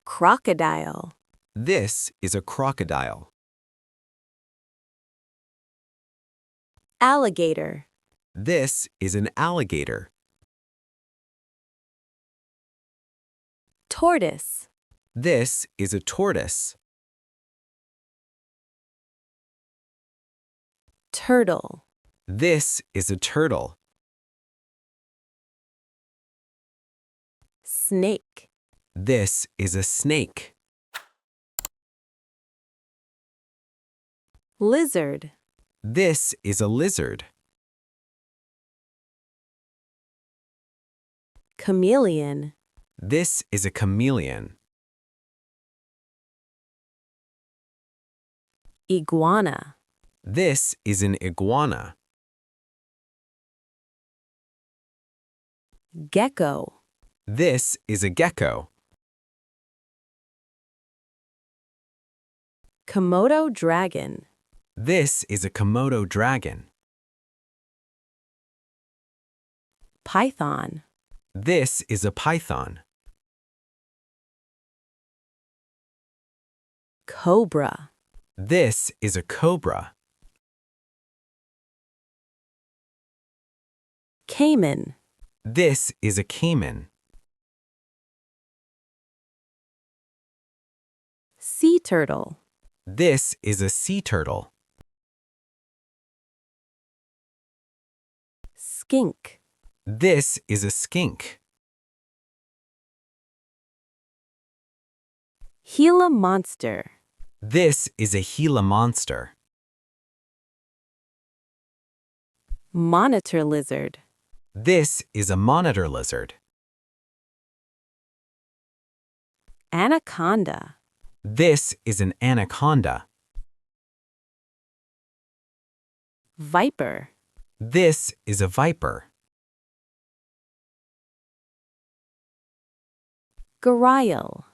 Crocodile. This is a crocodile. Alligator. This is an alligator. Tortoise. This is a tortoise. Turtle. This is a turtle. Snake. This is a snake. Lizard. This is a lizard. Chameleon. This is a chameleon. Iguana. This is an iguana. Gecko. This is a gecko. Komodo Dragon. This is a Komodo dragon. Python. This is a python. Cobra. This is a cobra. Caiman. This is a caiman. Sea turtle. This is a sea turtle. Skink. This is a skink. Gila Monster. This is a Gila monster. Monitor lizard. This is a monitor lizard. Anaconda. This is an anaconda. Viper. This is a viper. Gharial.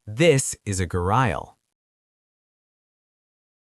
This is a gharial.